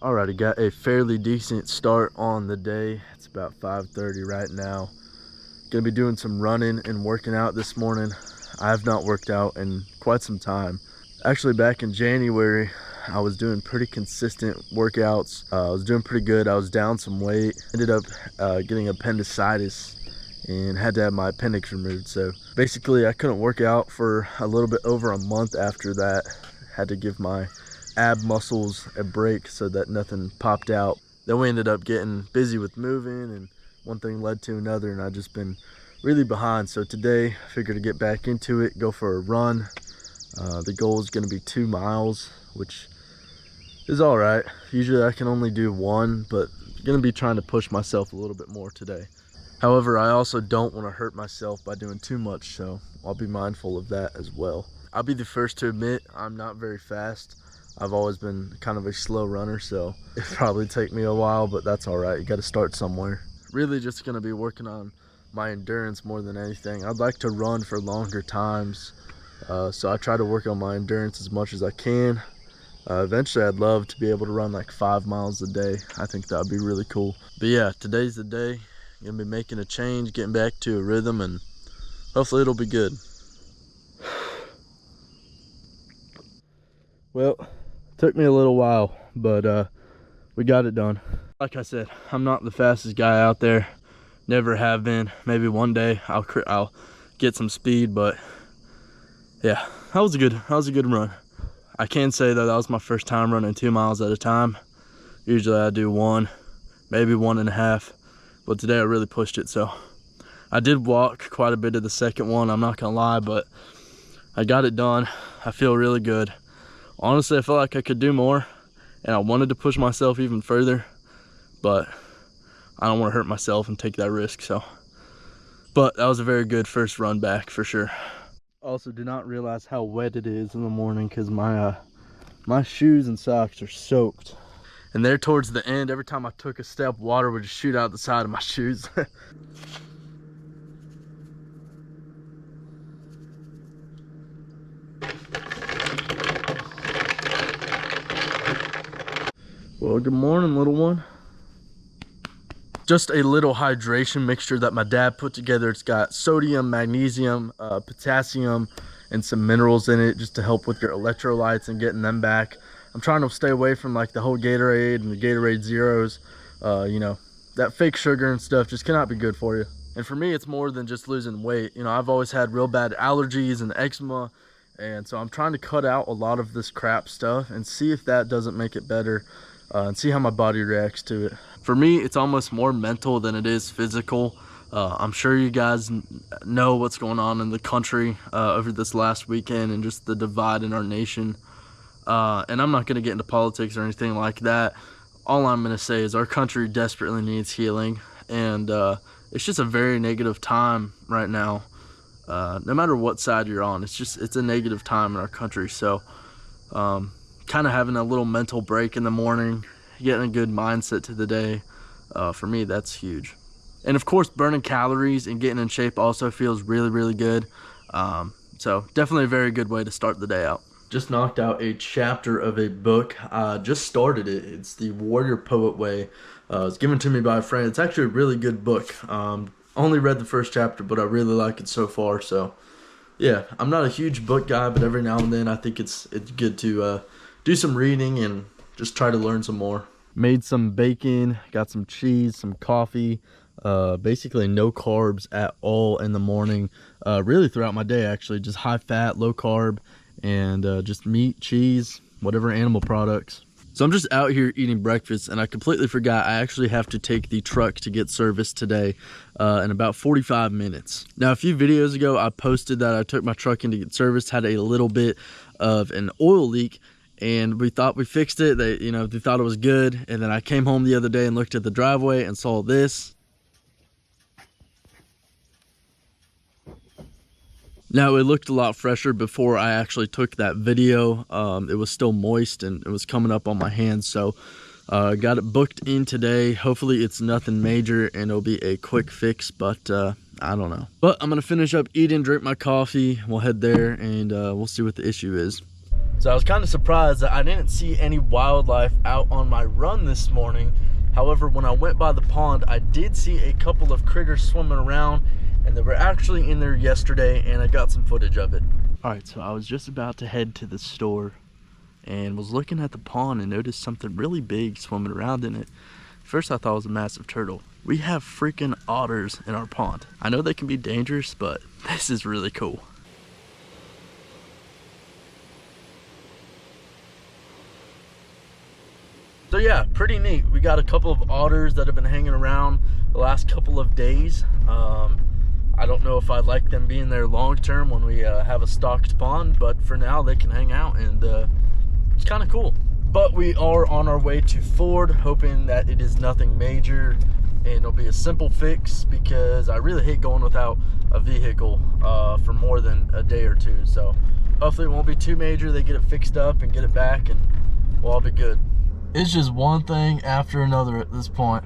Alrighty, got a fairly decent start on the day. It's about 5:30 right now. Gonna be doing some running and working out this morning. I have not worked out in quite some time. Actually, back in January, I was doing pretty consistent workouts. I was doing pretty good. I was down some weight. Ended up getting appendicitis and had to have my appendix removed. So basically, I couldn't work out for a little bit over a month after that. Had to give my ab muscles a break so that nothing popped out. Then we ended up getting busy with moving, and one thing led to another, and I've just been really behind. So today I figured to get back into it, go for a run. The goal is going to be 2 miles, which is all right. Usually I can only do 1, but I'm going to be trying to push myself a little bit more today. However, I also don't want to hurt myself by doing too much, so I'll be mindful of that as well. I'll be the first to admit I'm not very fast. I've always been kind of a slow runner, so it'll probably take me a while, but that's all right. You got to start somewhere. Really just going to be working on my endurance more than anything. I'd like to run for longer times, so I try to work on my endurance as much as I can. Eventually, I'd love to be able to run like 5 miles a day. I think that would be really cool. But yeah, today's the day. I'm going to be making a change, getting back to a rhythm, and hopefully it'll be good. Well, took me a little while, but we got it done. Like I said, I'm not the fastest guy out there. Never have been. Maybe one day I'll get some speed, but yeah, that was a good run. I can say that was my first time running 2 miles at a time. Usually I do 1, maybe 1.5, but today I really pushed it. So I did walk quite a bit of the second one, I'm not gonna lie, but I got it done. I feel really good. Honestly, I felt like I could do more, and I wanted to push myself even further, but I don't want to hurt myself and take that risk. So, but that was a very good first run back for sure. Also, did not realize how wet it is in the morning because my shoes and socks are soaked. And there towards the end, every time I took a step, water would just shoot out the side of my shoes. Well, good morning, little one. Just a little hydration mixture that my dad put together. It's got sodium, magnesium, potassium, and some minerals in it just to help with your electrolytes and getting them back. I'm trying to stay away from like the whole Gatorade and the Gatorade Zeros. You know, that fake sugar and stuff just cannot be good for you. And for me, it's more than just losing weight. You know, I've always had real bad allergies and eczema, and so I'm trying to cut out a lot of this crap stuff and see if that doesn't make it better. And see how my body reacts to it. For me, it's almost more mental than it is physical. I'm sure you guys know what's going on in the country over this last weekend and just the divide in our nation. And I'm not going to get into politics or anything like that. All I'm going to say is our country desperately needs healing. And it's just a very negative time right now. No matter what side you're on, it's a negative time in our country. So kind of having a little mental break in the morning, getting a good mindset to the day, for me, that's huge. And of course, burning calories and getting in shape also feels really, really good. So definitely a very good way to start the day out. Just knocked out a chapter of a book. Just started it. It's The Warrior Poet Way. It's given to me by a friend. It's actually a really good book. Only read the first chapter, but I really like it so far. So yeah, I'm not a huge book guy, but every now and then I think it's good to do some reading and just try to learn some more. Made some bacon, got some cheese, some coffee, basically no carbs at all in the morning, really throughout my day actually, just high fat, low carb, and just meat, cheese, whatever animal products. So I'm just out here eating breakfast, and I completely forgot I actually have to take the truck to get serviced today in about 45 minutes. Now, a few videos ago, I posted that I took my truck in to get serviced, had a little bit of an oil leak, and we thought we fixed it. They thought it was good. And then I came home the other day and looked at the driveway and saw this. Now, it looked a lot fresher before I actually took that video. It was still moist and it was coming up on my hands. So got it booked in today. Hopefully it's nothing major and it'll be a quick fix, but I don't know. But I'm gonna finish up eating, drink my coffee. We'll head there and we'll see what the issue is. So I was kind of surprised that I didn't see any wildlife out on my run this morning. However, when I went by the pond, I did see a couple of critters swimming around, and they were actually in there yesterday, and I got some footage of it. All right, so I was just about to head to the store and was looking at the pond and noticed something really big swimming around in it. First I thought it was a massive turtle. We have freaking otters in our pond. I know they can be dangerous, but this is really cool. So yeah, pretty neat. We got a couple of otters that have been hanging around the last couple of days. I don't know if I'd like them being there long term when we have a stocked pond, but for now they can hang out, and it's kind of cool. But we are on our way to Ford, hoping that it is nothing major and it'll be a simple fix, because I really hate going without a vehicle for more than a day or two. So hopefully it won't be too major. They get it fixed up and get it back, and we'll all be good. It's just one thing after another at this point.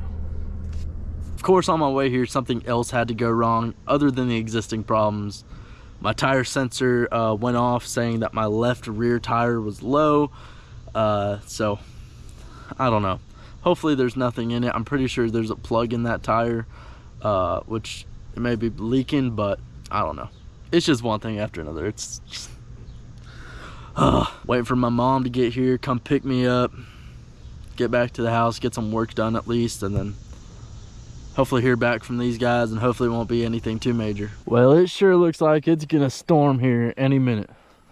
Of course, on my way here, something else had to go wrong other than the existing problems. My tire sensor went off, saying that my left rear tire was low. So I don't know. Hopefully there's nothing in it. I'm pretty sure there's a plug in that tire, which it may be leaking, but I don't know. It's just one thing after another. It's just, waiting for my mom to get here, come pick me up, get back to the house, get some work done at least, and then hopefully hear back from these guys, and hopefully it won't be anything too major. Well, it sure looks like it's gonna storm here any minute.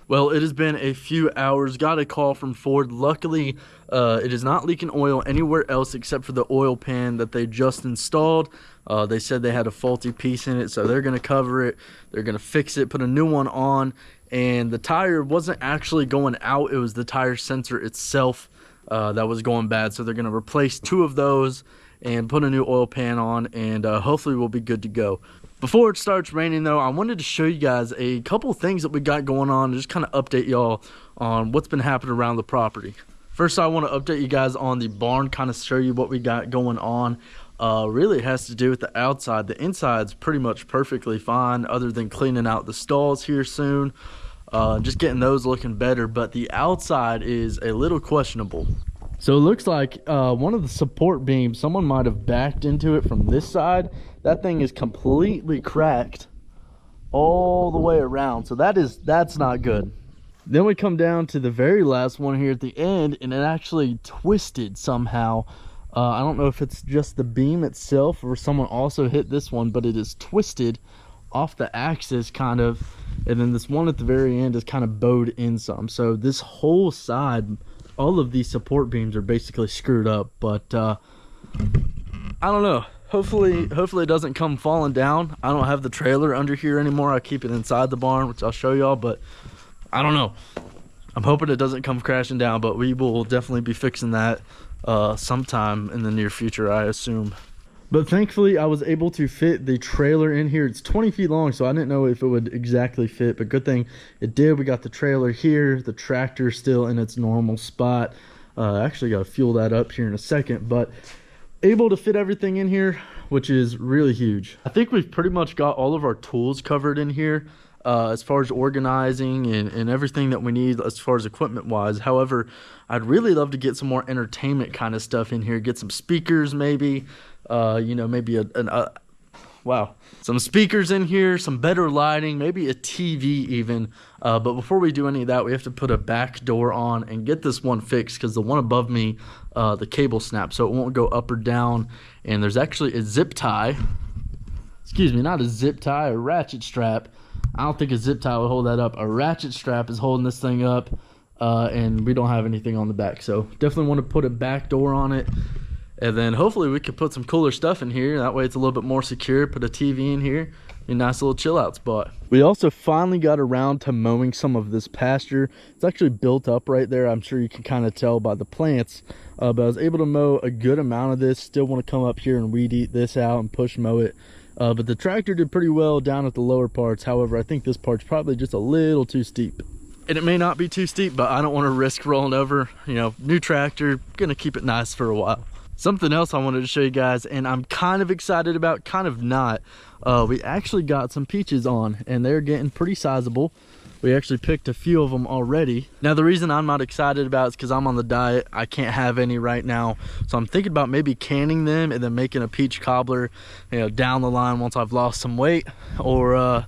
Well, it has been a few hours. Got a call from Ford. Luckily, it is not leaking oil anywhere else except for the oil pan that they just installed. They said they had a faulty piece in it, so they're gonna cover it. They're gonna fix it, put a new one on, and the tire wasn't actually going out. It was the tire sensor itself that was going bad. So they're gonna replace 2 of those and put a new oil pan on, and hopefully we'll be good to go. Before it starts raining though, I wanted to show you guys a couple things that we got going on and just kind of update y'all on what's been happening around the property. First, I want to update you guys on the barn, kind of show you what we got going on. Really it has to do with the outside. The inside's pretty much perfectly fine, other than cleaning out the stalls here soon. Just getting those looking better, but the outside is a little questionable. So it looks like one of the support beams, someone might have backed into it from this side. That thing is completely cracked all the way around. So that's not good. Then we come down to the very last one here at the end, and it actually twisted somehow. I don't know if it's just the beam itself or someone also hit this one, but it is twisted off the axis kind of. And then this one at the very end is kind of bowed in some. So this whole side, all of these support beams are basically screwed up, but I don't know. Hopefully it doesn't come falling down. I don't have the trailer under here anymore. I keep it inside the barn, which I'll show y'all, but I don't know. I'm hoping it doesn't come crashing down, but we will definitely be fixing that sometime in the near future, I assume. But thankfully I was able to fit the trailer in here. It's 20 feet long, so I didn't know if it would exactly fit, but good thing it did. We got the trailer here, the tractor still in its normal spot. Actually got to fuel that up here in a second, but able to fit everything in here, which is really huge. I think we've pretty much got all of our tools covered in here as far as organizing and everything that we need as far as equipment wise. However, I'd really love to get some more entertainment kind of stuff in here, get some speakers maybe, you know, maybe some speakers in here, some better lighting, maybe a TV even. But before we do any of that, we have to put a back door on and get this one fixed, because the one above me, the cable snapped, so it won't go up or down. And there's actually a zip tie, excuse me, not a zip tie, a ratchet strap. I don't think a zip tie would hold that up. A ratchet strap is holding this thing up, and we don't have anything on the back. So definitely want to put a back door on it. And then hopefully we could put some cooler stuff in here. That way it's a little bit more secure. Put a TV in here. A nice little chill out spot. We also finally got around to mowing some of this pasture. It's actually built up right there. I'm sure you can kind of tell by the plants. But I was able to mow a good amount of this. Still want to come up here and weed eat this out and push mow it. But the tractor did pretty well down at the lower parts. However, I think this part's probably just a little too steep. And it may not be too steep, but I don't want to risk rolling over. You know, new tractor, gonna keep it nice for a while. Something else I wanted to show you guys, and I'm kind of excited about, kind of not. We actually got some peaches on, and they're getting pretty sizable. We actually picked a few of them already. Now the reason I'm not excited about it is because I'm on the diet. I can't have any right now. So I'm thinking about maybe canning them and then making a peach cobbler, you know, down the line once I've lost some weight. Or I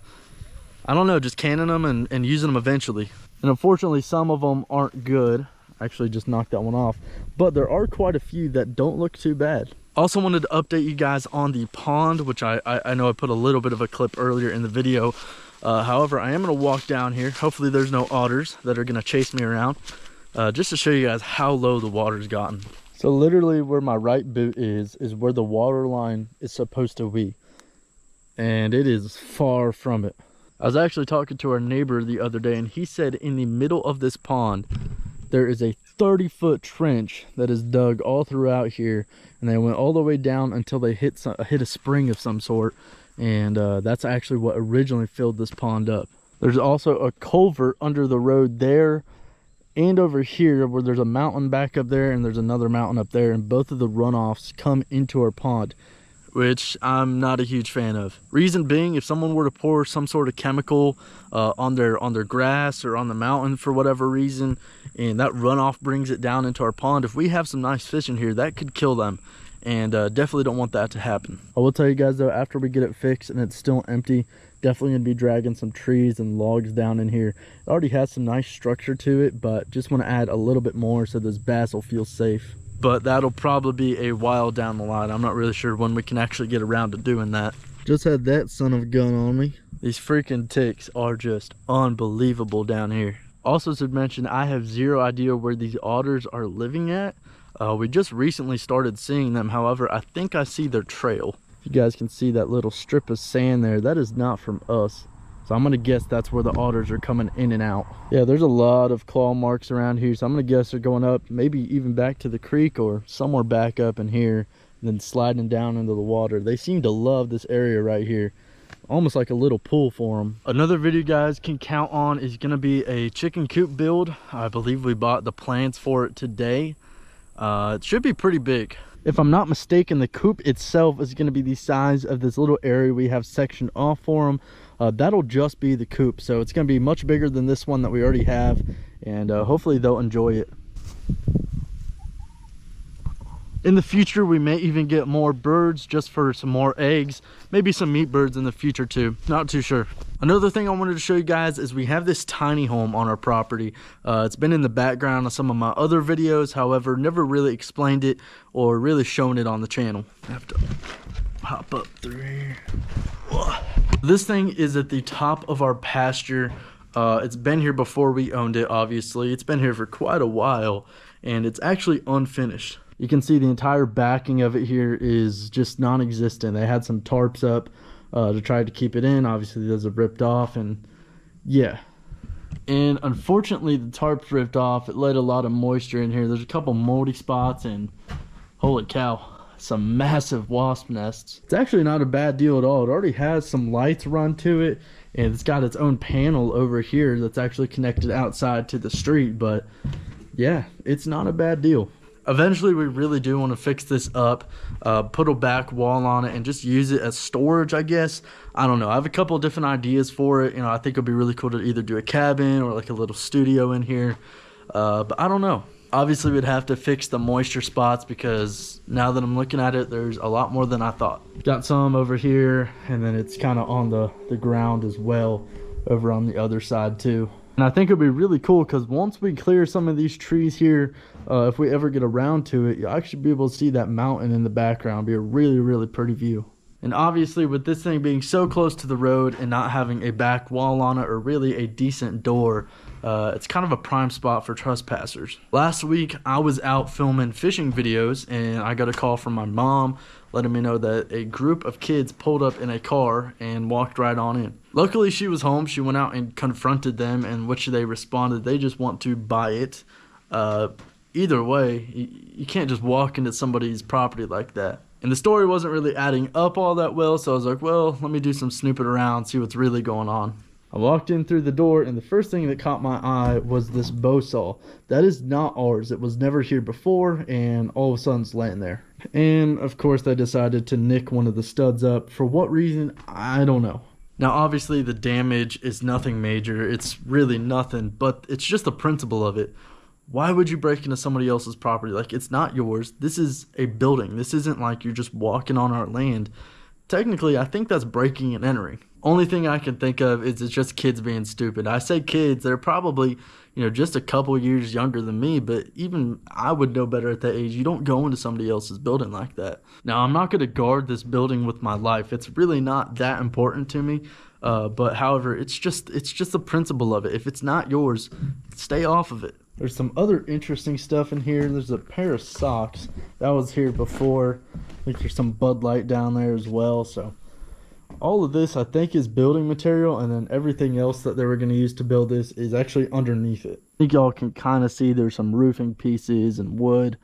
don't know, just canning them and using them eventually. And unfortunately some of them aren't good. I actually just knocked that one off. But there are quite a few that don't look too bad. Also wanted to update you guys on the pond, which I know I put a little bit of a clip earlier in the video. However, I am going to walk down here. Hopefully there's no otters that are going to chase me around, just to show you guys how low the water's gotten. So literally where my right boot is where the water line is supposed to be. And it is far from it. I was actually talking to our neighbor the other day, and he said in the middle of this pond, there is a 30-foot trench that is dug all throughout here. And they went all the way down until they hit a spring of some sort. And that's actually what originally filled this pond up. There's also a culvert under the road there and over here, where there's a mountain back up there and there's another mountain up there, and both of the runoffs come into our pond, which I'm not a huge fan of. Reason being, if someone were to pour some sort of chemical on their grass or on the mountain for whatever reason, and that runoff brings it down into our pond, if we have some nice fish in here, that could kill them. And definitely don't want that to happen. I will tell you guys though, after we get it fixed and it's still empty, definitely gonna be dragging some trees and logs down in here. It already has some nice structure to it, but just want to add a little bit more so those bass will feel safe. But that'll probably be a while down the line. I'm not really sure when we can actually get around to doing that. Just had that son of a gun on me. These freaking ticks are just unbelievable down here. Also should mention, I have zero idea where these otters are living at. We just recently started seeing them. However, I think I see their trail. If you guys can see that little strip of sand there, that is not from us. So I'm gonna guess that's where the otters are coming in and out. Yeah, there's a lot of claw marks around here. So I'm gonna guess they're going up, maybe even back to the creek or somewhere back up in here, and then sliding down into the water. They seem to love this area right here. Almost like a little pool for them. Another video you guys can count on is gonna be a chicken coop build. I believe we bought the plans for it today. It should be pretty big. If I'm not mistaken, the coop itself is going to be the size of this little area we have sectioned off for them. That'll just be the coop, so it's going to be much bigger than this one that we already have, and hopefully they'll enjoy it. In the future, we may even get more birds just for some more eggs. Maybe some meat birds in the future too. Not too sure. Another thing I wanted to show you guys is we have this tiny home on our property. It's been in the background of some of my other videos. However, never really explained it or really shown it on the channel. I have to hop up through here. This thing is at the top of our pasture. It's been here before we owned it, obviously. It's been here for quite a while, and it's actually unfinished. You can see the entire backing of it here is just non-existent. They had some tarps up to try to keep it in. Obviously those have ripped off, and yeah. And unfortunately the tarps ripped off. It let a lot of moisture in here. There's a couple moldy spots, and holy cow, some massive wasp nests. It's actually not a bad deal at all. It already has some lights run to it, and it's got its own panel over here that's actually connected outside to the street. But yeah, it's not a bad deal. Eventually, we really do want to fix this up, put a back wall on it, and just use it as storage, I guess. I don't know. I have a couple of different ideas for it. You know, I think it'd be really cool to either do a cabin or like a little studio in here. But I don't know. Obviously, we'd have to fix the moisture spots, because now that I'm looking at it, there's a lot more than I thought. Got some over here, and then it's kind of on the ground as well over on the other side too. And I think it'd be really cool, because once we clear some of these trees here, if we ever get around to it, you'll actually be able to see that mountain in the background. It'd be a really, really pretty view. And obviously, with this thing being so close to the road and not having a back wall on it or really a decent door, it's kind of a prime spot for trespassers. Last week, I was out filming fishing videos, and I got a call from my mom letting me know that a group of kids pulled up in a car and walked right on in. Luckily, she was home. She went out and confronted them, in which they responded they just want to buy it. Either way, you can't just walk into somebody's property like that. And the story wasn't really adding up all that well, so I was like, well, let me do some snooping around, see what's really going on. I walked in through the door, and the first thing that caught my eye was this bow saw. That is not ours. It was never here before, and all of a sudden it's laying there. And of course they decided to nick one of the studs up. For what reason, I don't know. Now, obviously, the damage is nothing major. It's really nothing, but it's just the principle of it. Why would you break into somebody else's property? Like, it's not yours. This is a building. This isn't like you're just walking on our land. Technically, I think that's breaking and entering. Only thing I can think of is it's just kids being stupid. I say kids, they're probably, just a couple years younger than me, but even I would know better at that age. You don't go into somebody else's building like that. Now, I'm not going to guard this building with my life. It's really not that important to me. But however, it's just the principle of it. If it's not yours, stay off of it. There's some other interesting stuff in here. There's a pair of socks that was here before. I think there's some Bud Light down there as well. So all of this I think is building material, and then everything else that they were going to use to build this is actually underneath it. I think y'all can kind of see there's some roofing pieces and wood.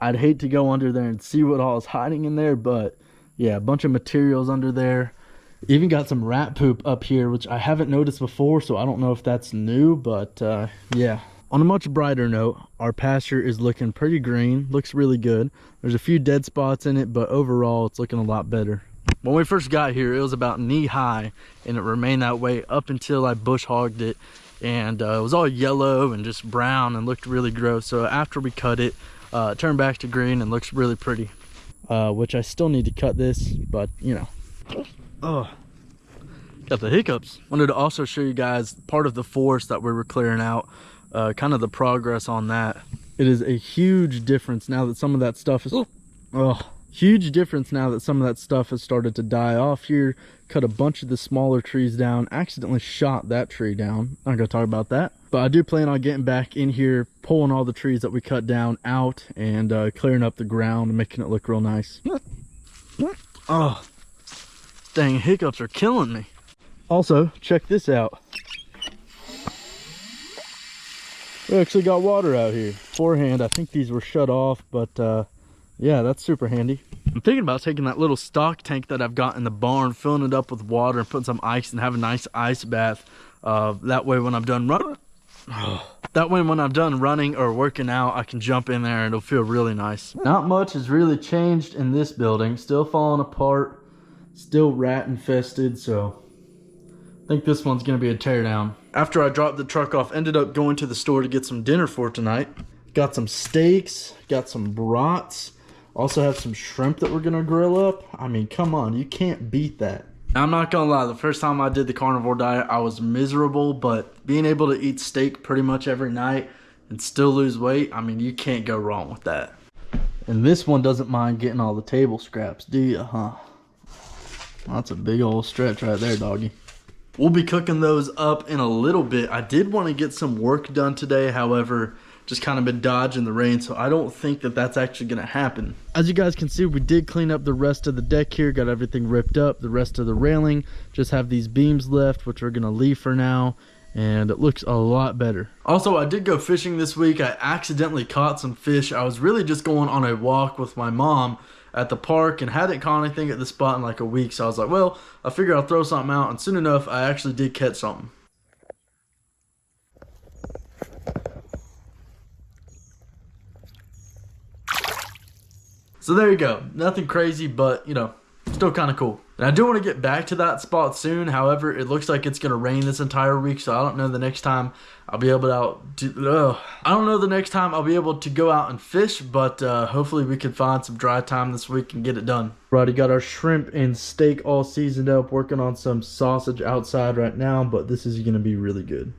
I'd hate to go under there and see what all is hiding in there, but yeah, a bunch of materials under there. Even got some rat poop up here, which I haven't noticed before, so I don't know if that's new, but yeah. On a much brighter note, our pasture is looking pretty green, looks really good. There's a few dead spots in it, but overall it's looking a lot better. When we first got here, it was about knee high, and it remained that way up until I bush hogged it, and it was all yellow and just brown and looked really gross. So after we cut it, it turned back to green and looks really pretty, which I still need to cut this, but oh, got the hiccups. Wanted to also show you guys part of the forest that we were clearing out, kind of the progress on that. It is a huge difference now that some of that stuff is huge difference now that some of that stuff has started to die off here. Cut a bunch of the smaller trees down, accidentally shot that tree down. Not gonna talk about that, but I do plan on getting back in here, pulling all the trees that we cut down out, and clearing up the ground and making it look real nice. Oh, dang, hiccups are killing me. Also, check this out. We actually got water out here. Beforehand, I think these were shut off, but yeah, that's super handy. I'm thinking about taking that little stock tank that I've got in the barn, filling it up with water and putting some ice and have a nice ice bath. That way when I'm done running or working out, I can jump in there and it'll feel really nice. Not much has really changed in this building. Still falling apart, still rat infested, so I think this one's gonna be a teardown. After I dropped the truck off, ended up going to the store to get some dinner for tonight. Got some steaks, got some brats, also have some shrimp that we're gonna grill up. I mean, come on, you can't beat that. Now, I'm not gonna lie, the first time I did the carnivore diet, I was miserable, but being able to eat steak pretty much every night and still lose weight, I mean, you can't go wrong with that. And this one doesn't mind getting all the table scraps, do ya, huh? That's a big old stretch right there, doggy. We'll be cooking those up in a little bit. I did want to get some work done today, however, just kind of been dodging the rain, so I don't think that that's actually going to happen. As you guys can see, we did clean up the rest of the deck here, got everything ripped up, the rest of the railing, just have these beams left, which we're going to leave for now, and it looks a lot better. Also, I did go fishing this week. I accidentally caught some fish. I was really just going on a walk with my mom at the park and hadn't caught anything at the spot in like a week, so I was like, well, I figure I'll throw something out, and soon enough, I actually did catch something. So there you go. Nothing crazy, but, still kind of cool. And I do want to get back to that spot soon. However, it looks like it's going to rain this entire week, so I don't know the next time I'll be able to go out and fish, but hopefully we can find some dry time this week and get it done. Already got our shrimp and steak all seasoned up, working on some sausage outside right now, but this is going to be really good.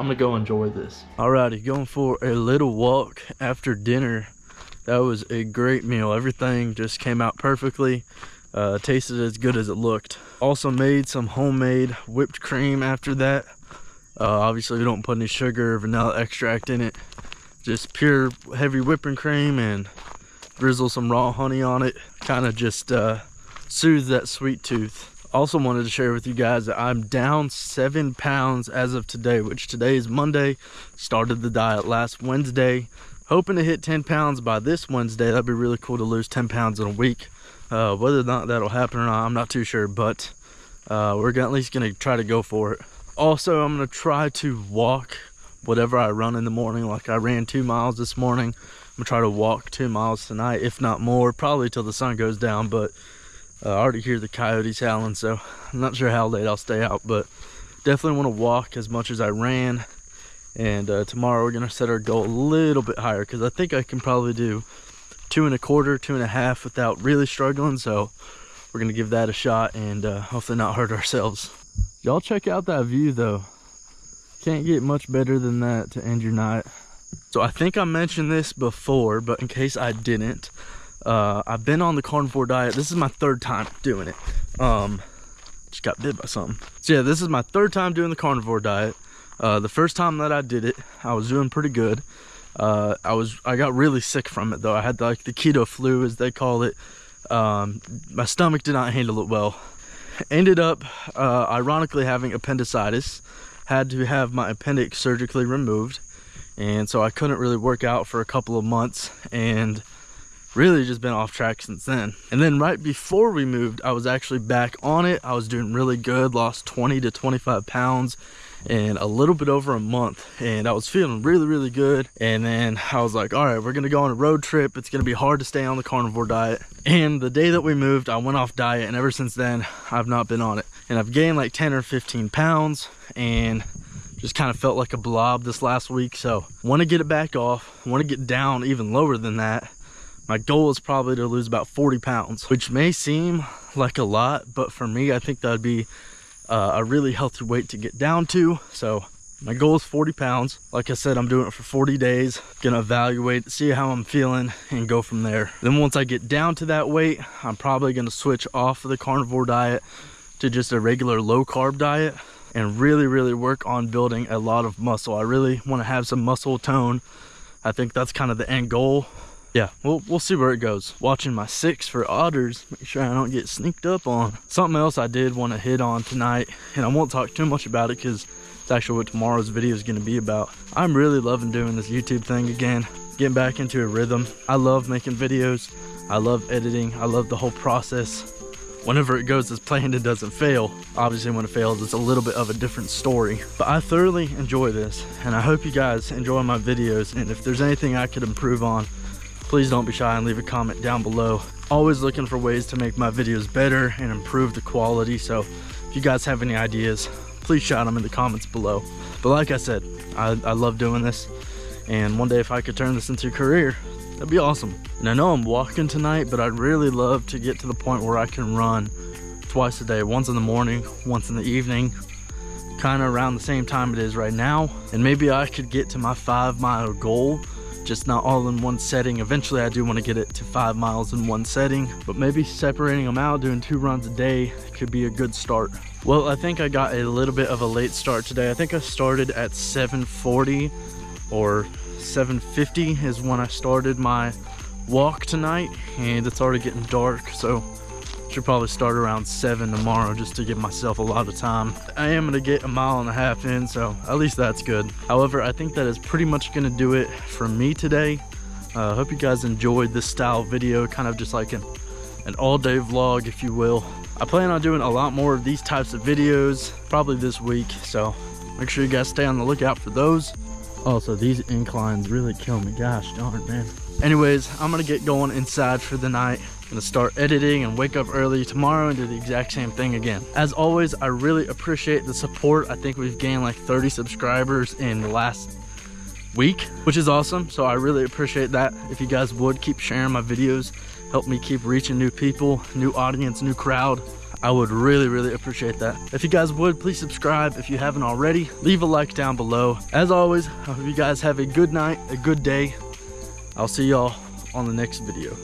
I'm gonna go enjoy this. Alrighty, going for a little walk after dinner. That was a great meal. Everything just came out perfectly. Tasted as good as it looked. Also made some homemade whipped cream after that. Obviously we don't put any sugar or vanilla extract in it. Just pure heavy whipping cream and drizzle some raw honey on it. Kind of just soothes that sweet tooth. Also wanted to share with you guys that I'm down 7 pounds as of today, which today is Monday. Started the diet last Wednesday. Hoping to hit 10 pounds by this Wednesday. That'd be really cool to lose 10 pounds in a week. Whether or not that'll happen or not, I'm not too sure, but we're at least gonna try to go for it. Also, I'm gonna try to walk whatever I run in the morning. Like I ran 2 miles this morning. I'm gonna try to walk 2 miles tonight, if not more, probably till the sun goes down. But I already hear the coyotes howling, so I'm not sure how late I'll stay out, but definitely want to walk as much as I ran. And tomorrow we're gonna set our goal a little bit higher, because I think I can probably do 2.25, 2.5 without really struggling. So we're gonna give that a shot and hopefully not hurt ourselves. Y'all check out that view though. Can't get much better than that to end your night. So I think I mentioned this before, but in case I didn't, I've been on the carnivore diet. This is my 3rd time doing it. Just got bit by something. So yeah, this is my 3rd time doing the carnivore diet. The first time that I did it, I was doing pretty good. I got really sick from it though. I had like the keto flu, as they call it. My stomach did not handle it well. Ended up ironically having appendicitis. Had to have my appendix surgically removed, and so I couldn't really work out for a couple of months, and really just been off track since then. And then right before we moved, I was actually back on it. I was doing really good, lost 20 to 25 pounds in a little bit over a month, and I was feeling really good. And then I was like, all right, we're gonna go on a road trip. It's gonna be hard to stay on the carnivore diet. And the day that we moved, I went off diet, and ever since then I've not been on it. And I've gained like 10 or 15 pounds and just kind of felt like a blob this last week. So want to get it back off, want to get down even lower than that. My goal is probably to lose about 40 pounds, which may seem like a lot, but for me, I think that would be a really healthy weight to get down to. So my goal is 40 pounds. Like I said, I'm doing it for 40 days. Gonna evaluate, see how I'm feeling, and go from there. Then once I get down to that weight, I'm probably gonna switch off of the carnivore diet to just a regular low carb diet and really work on building a lot of muscle. I really want to have some muscle tone. I think that's kind of the end goal. Yeah, we'll see where it goes. Watching my 6 for otters, make sure I don't get sneaked up on. Something else I did want to hit on tonight, and I won't talk too much about it because it's actually what tomorrow's video is going to be about. I'm really loving doing this YouTube thing again, getting back into a rhythm. I love making videos. I love editing. I love the whole process. Whenever it goes as planned, it doesn't fail. Obviously when it fails, it's a little bit of a different story. But I thoroughly enjoy this, and I hope you guys enjoy my videos. And if there's anything I could improve on, please don't be shy and leave a comment down below. Always looking for ways to make my videos better and improve the quality. So if you guys have any ideas, please shout them in the comments below. But like I said, I love doing this, and one day if I could turn this into a career, that'd be awesome. And I know I'm walking tonight, but I'd really love to get to the point where I can run twice a day, once in the morning, once in the evening, kind of around the same time it is right now. And maybe I could get to my 5-mile goal, just not all in one setting. Eventually I do want to get it to 5 miles in one setting, but maybe separating them out, doing 2 runs a day could be a good start. Well, I think I got a little bit of a late start today. I think I started at 7:40 or 7:50 is when I started my walk tonight, and it's already getting dark, so should probably start around 7 tomorrow just to give myself a lot of time. I am gonna get 1.5 miles in, so at least that's good. However, I think that is pretty much gonna do it for me today. Hope you guys enjoyed this style video, kind of just like an all-day vlog, if you will. I plan on doing a lot more of these types of videos probably this week, so make sure you guys stay on the lookout for those. Also, these inclines really kill me. Gosh darn, man. Anyways, I'm gonna get going inside for the night. I'm gonna start editing and wake up early tomorrow and do the exact same thing again. As always, I really appreciate the support. I think we've gained like 30 subscribers in the last week, which is awesome. So I really appreciate that. If you guys would keep sharing my videos, help me keep reaching new people, new audience, new crowd, I would really appreciate that. If you guys would, please subscribe if you haven't already. Leave a like down below. As always, I hope you guys have a good night, a good day. I'll see y'all on the next video.